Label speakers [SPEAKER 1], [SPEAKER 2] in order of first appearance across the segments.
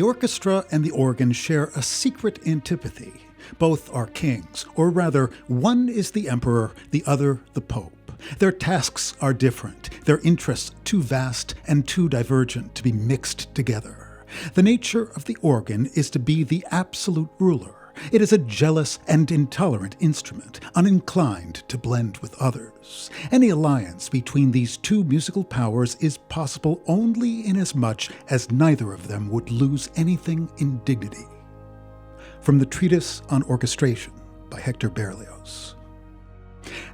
[SPEAKER 1] orchestra and the organ share a secret antipathy. Both are kings, or rather, one is the emperor, the other the pope. Their tasks are different, their interests too vast and too divergent to be mixed together. The nature of the organ is to be the absolute ruler. It is a jealous and intolerant instrument, uninclined to blend with others. Any alliance between these two musical powers is possible only inasmuch as neither of them would lose anything in dignity. From the Treatise on Orchestration by Hector Berlioz.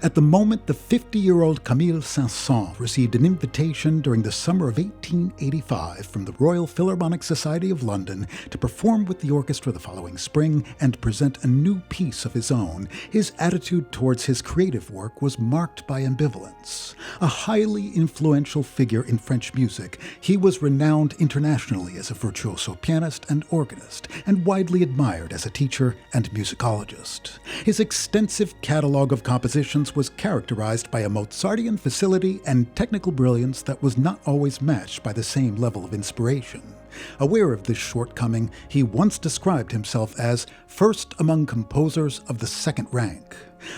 [SPEAKER 1] At the moment, the 50-year-old Camille Saint-Saëns received an invitation during the summer of 1885 from the Royal Philharmonic Society of London to perform with the orchestra the following spring and present a new piece of his own. His attitude towards his creative work was marked by ambivalence. A highly influential figure in French music, he was renowned internationally as a virtuoso pianist and organist, and widely admired as a teacher and musicologist. His extensive catalogue of compositions was characterized by a Mozartian facility and technical brilliance that was not always matched by the same level of inspiration. Aware of this shortcoming, he once described himself as first among composers of the second rank.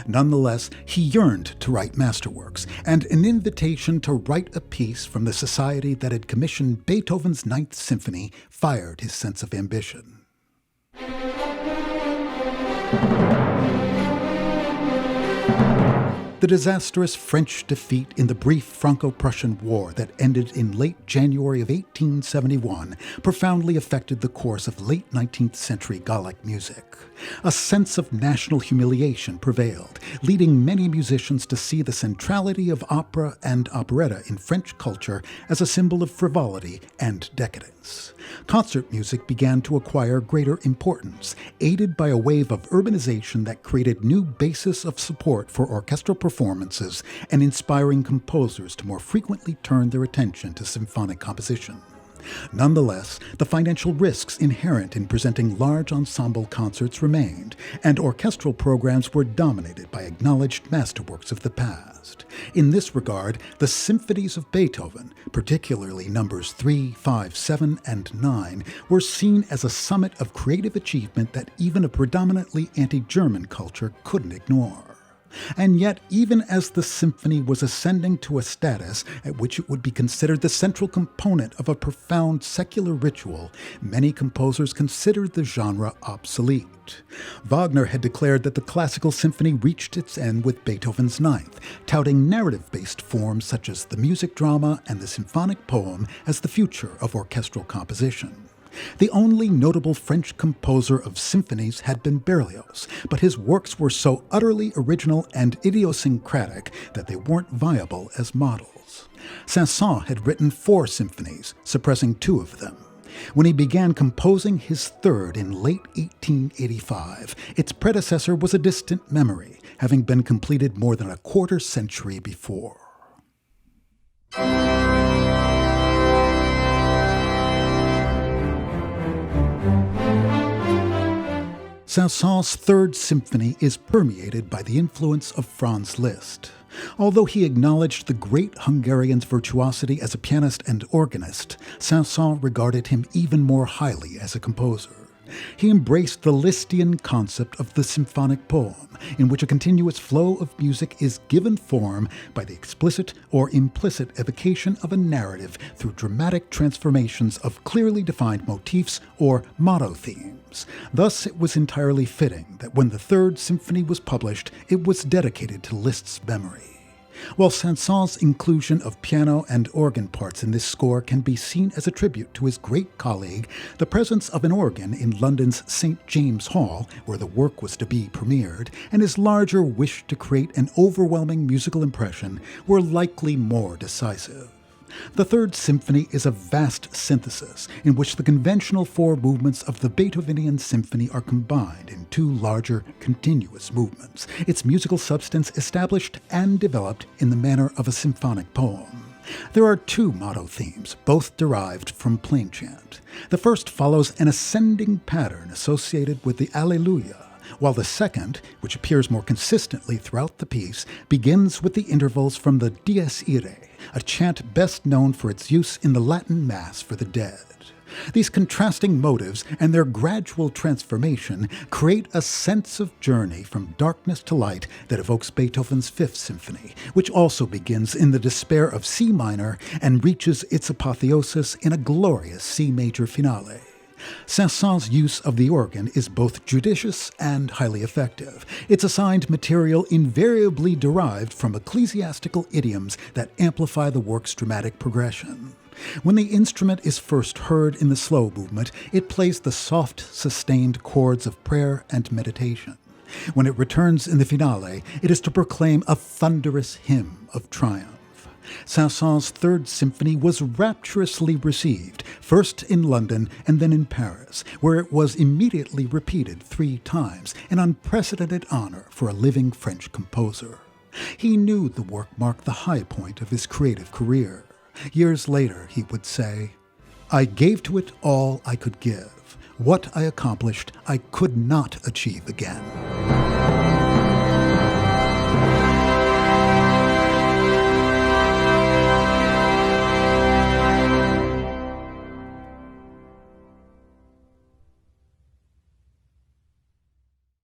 [SPEAKER 1] Nonetheless, he yearned to write masterworks, and an invitation to write a piece from the society that had commissioned Beethoven's Ninth Symphony fired his sense of ambition. The disastrous French defeat in the brief Franco-Prussian War that ended in late January of 1871 profoundly affected the course of late 19th century Gallic music. A sense of national humiliation prevailed, leading many musicians to see the centrality of opera and operetta in French culture as a symbol of frivolity and decadence. Concert music began to acquire greater importance, aided by a wave of urbanization that created new bases of support for orchestral performances and inspiring composers to more frequently turn their attention to symphonic composition. Nonetheless, the financial risks inherent in presenting large ensemble concerts remained, and orchestral programs were dominated by acknowledged masterworks of the past. In this regard, the symphonies of Beethoven, particularly numbers 3, 5, 7, and 9, were seen as a summit of creative achievement that even a predominantly anti-German culture couldn't ignore. And yet, even as the symphony was ascending to a status at which it would be considered the central component of a profound secular ritual, many composers considered the genre obsolete. Wagner had declared that the classical symphony reached its end with Beethoven's Ninth, touting narrative-based forms such as the music drama and the symphonic poem as the future of orchestral composition. The only notable French composer of symphonies had been Berlioz, but his works were so utterly original and idiosyncratic that they weren't viable as models. Saint-Saëns had written 4 symphonies, suppressing 2 of them. When he began composing his third in late 1885, its predecessor was a distant memory, having been completed more than a quarter century before. Saint-Saëns' Third Symphony is permeated by the influence of Franz Liszt. Although he acknowledged the great Hungarian's virtuosity as a pianist and organist, Saint-Saëns regarded him even more highly as a composer. He embraced the Lisztian concept of the symphonic poem, in which a continuous flow of music is given form by the explicit or implicit evocation of a narrative through dramatic transformations of clearly defined motifs or motto themes. Thus, it was entirely fitting that when the Third Symphony was published, it was dedicated to Liszt's memory. While Saint-Saëns' inclusion of piano and organ parts in this score can be seen as a tribute to his great colleague, the presence of an organ in London's St. James Hall, where the work was to be premiered, and his larger wish to create an overwhelming musical impression were likely more decisive. The Third Symphony is a vast synthesis in which the conventional 4 movements of the Beethovenian symphony are combined in 2 larger, continuous movements, its musical substance established and developed in the manner of a symphonic poem. There are 2 motto themes, both derived from plain chant. The first follows an ascending pattern associated with the Alleluia, while the second, which appears more consistently throughout the piece, begins with the intervals from the Dies Irae, a chant best known for its use in the Latin Mass for the dead. These contrasting motives and their gradual transformation create a sense of journey from darkness to light that evokes Beethoven's Fifth Symphony, which also begins in the despair of C minor and reaches its apotheosis in a glorious C major finale. Saint-Saëns' use of the organ is both judicious and highly effective. Its assigned material invariably derived from ecclesiastical idioms that amplify the work's dramatic progression. When the instrument is first heard in the slow movement, it plays the soft, sustained chords of prayer and meditation. When it returns in the finale, it is to proclaim a thunderous hymn of triumph. Saint-Saëns' Third Symphony was rapturously received, first in London and then in Paris, where it was immediately repeated 3 times, an unprecedented honor for a living French composer. He knew the work marked the high point of his creative career. Years later, he would say, "I gave to it all I could give. What I accomplished, I could not achieve again."